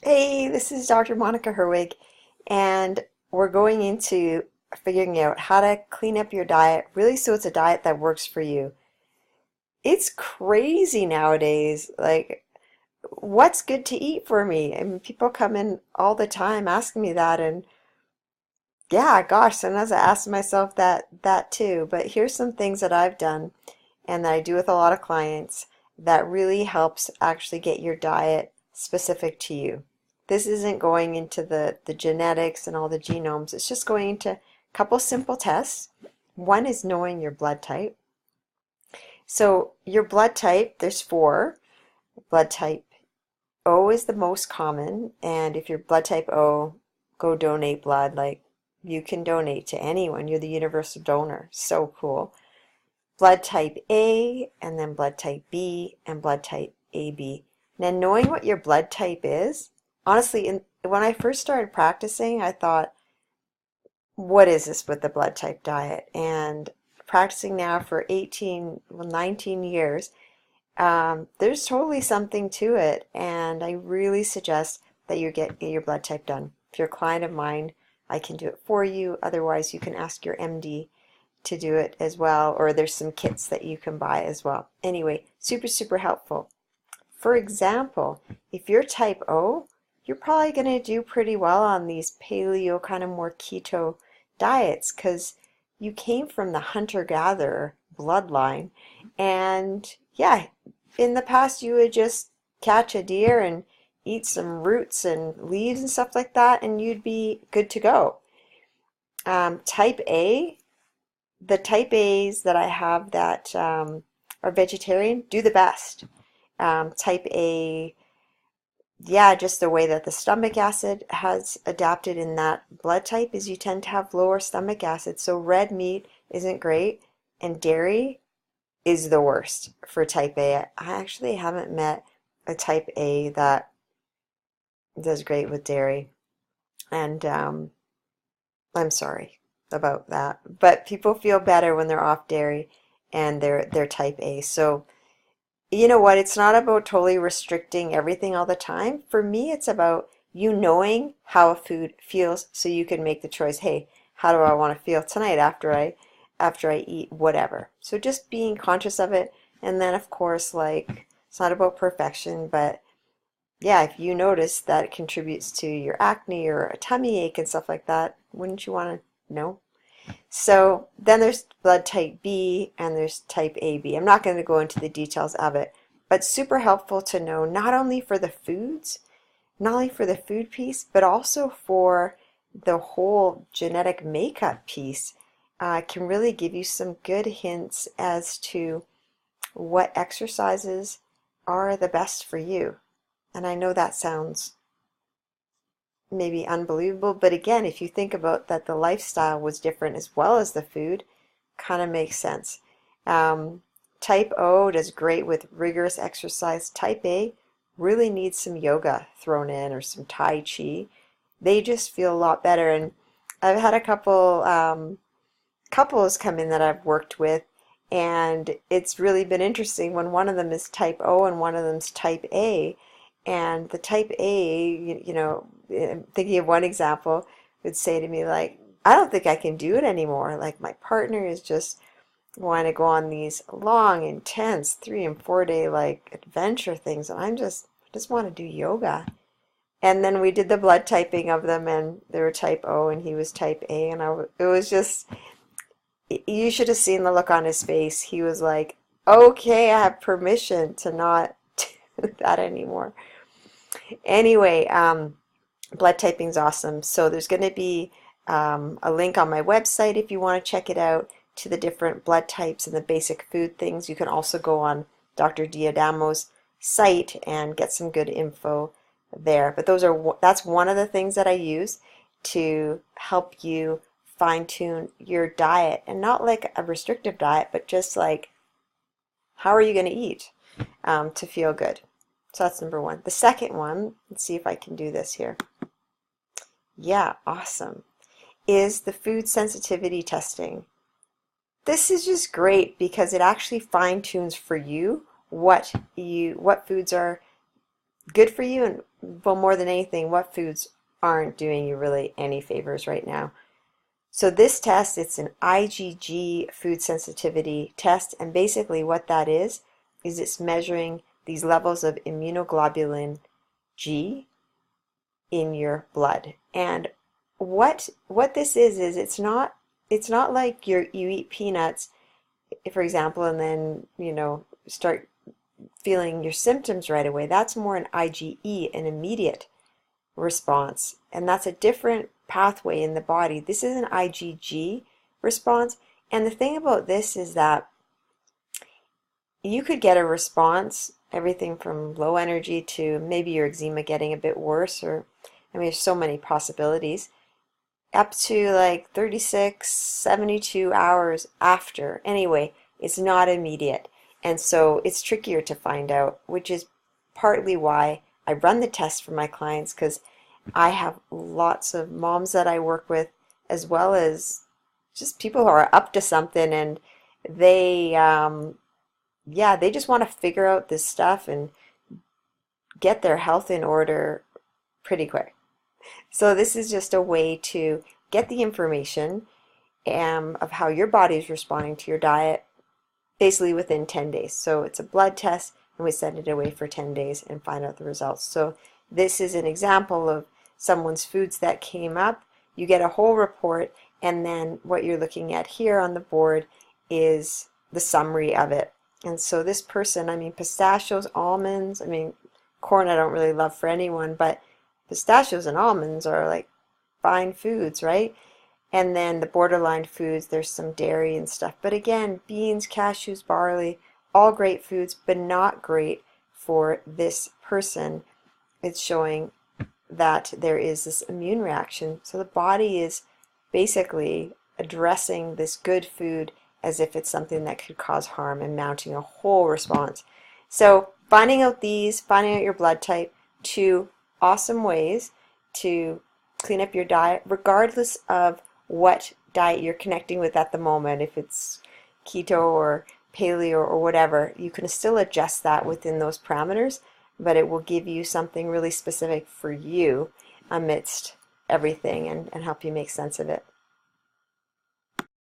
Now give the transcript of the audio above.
Hey, this is Dr. Monica Herwig, and we're going into figuring out how to clean up your diet really so it's a diet that works for you. It's crazy nowadays, like what's good to eat for me? I mean, people come in all the time asking me that, and yeah, gosh, sometimes I ask myself that too. But here's some things that I've done and that I do with a lot of clients that really helps actually get your diet specific to you. This isn't going into the genetics and all the genomes. It's just going into a couple simple tests. One is knowing your blood type. So your blood type, there's four. Blood type O is the most common, and if you're blood type O, go donate blood. Like you can donate to anyone. You're the universal donor. So cool. Blood type A, and then blood type B, and blood type AB. Now, knowing what your blood type is, honestly, when I first started practicing, I thought, what is this with the blood type diet? And practicing now for 18, well, 19 years, there's totally something to it. And I really suggest that you get your blood type done. If you're a client of mine, I can do it for you. Otherwise, you can ask your MD to do it as well, or there's some kits that you can buy as well. Anyway, super, super helpful. For example, if you're type O, you're probably going to do pretty well on these paleo, kind of more keto diets because you came from the hunter-gatherer bloodline. And yeah, in the past, you would just catch a deer and eat some roots and leaves and stuff like that, and you'd be good to go. Type A, the type A's that I have that are vegetarian do the best. Type A, yeah, just the way that the stomach acid has adapted in that blood type is you tend to have lower stomach acid. So red meat isn't great, and dairy is the worst for type A. I actually haven't met a type A that does great with dairy, and I'm sorry about that. But people feel better when they're off dairy and they're type A. So you know what? It's not about totally restricting everything all the time. For me, it's about you knowing how a food feels so you can make the choice, hey, how do I want to feel tonight after I eat whatever. So just being conscious of it, and then of course, like it's not about perfection, but yeah, if you notice that it contributes to your acne or a tummy ache and stuff like that, wouldn't you want to know? So then there's blood type B and there's type AB. I'm not going to go into the details of it, but super helpful to know not only for the foods, not only for the food piece, but also for the whole genetic makeup piece. Can really give you some good hints as to what exercises are the best for you. And I know that sounds maybe unbelievable, but again, if you think about that the lifestyle was different as well as the food, kind of makes sense. Um, Type O does great with rigorous exercise. Type A really needs some yoga thrown in or some Tai Chi. They just feel a lot better. And I've had a couple couples come in that I've worked with, and it's really been interesting when one of them is type O and one of them's type A. And the type A, thinking of one example, would say to me, like, I don't think I can do it anymore. Like, my partner is just wanting to go on these long, intense 3 and 4 day, like, adventure things. And I just want to do yoga. And then we did the blood typing of them, and they were type O and he was type A. And it was just, you should have seen the look on his face. He was like, okay, I have permission to not do that anymore. Anyway, blood typing's awesome. So there's going to be a link on my website if you want to check it out to the different blood types and the basic food things. You can also go on Dr. Diadamo's site and get some good info there. But that's one of the things that I use to help you fine-tune your diet, and not like a restrictive diet, but just like how are you going to eat to feel good. So that's number one. The second one, let's see if I can do this here. Yeah, awesome. Is the food sensitivity testing. This is just great because it actually fine tunes for you what foods are good for you, and well, more than anything, what foods aren't doing you really any favors right now. So this test, it's an IgG food sensitivity test, and basically what that is it's measuring these levels of immunoglobulin G in your blood. And what this is it's not like you eat peanuts, for example, and then start feeling your symptoms right away. That's more an IgE, an immediate response, and that's a different pathway in the body. This is an IgG response, and the thing about this is that you could get a response, everything from low energy to maybe your eczema getting a bit worse, or I mean, there's so many possibilities, up to like 36, 72 hours after. Anyway, it's not immediate. And so it's trickier to find out, which is partly why I run the test for my clients, because I have lots of moms that I work with, as well as just people who are up to something, and they, yeah, they just want to figure out this stuff and get their health in order pretty quick. So this is just a way to get the information of how your body is responding to your diet basically within 10 days. So it's a blood test, and we send it away for 10 days and find out the results. So this is an example of someone's foods that came up. You get a whole report, and then what you're looking at here on the board is the summary of it. And so this person, I mean, pistachios, almonds, I mean, corn I don't really love for anyone, but pistachios and almonds are like fine foods, right? And then the borderline foods, there's some dairy and stuff. But again, beans, cashews, barley, all great foods, but not great for this person. It's showing that there is this immune reaction. So the body is basically addressing this good food as if it's something that could cause harm and mounting a whole response. So finding out your blood type, two awesome ways to clean up your diet, regardless of what diet you're connecting with at the moment. If it's keto or paleo or whatever, you can still adjust that within those parameters, but it will give you something really specific for you amidst everything, and help you make sense of it.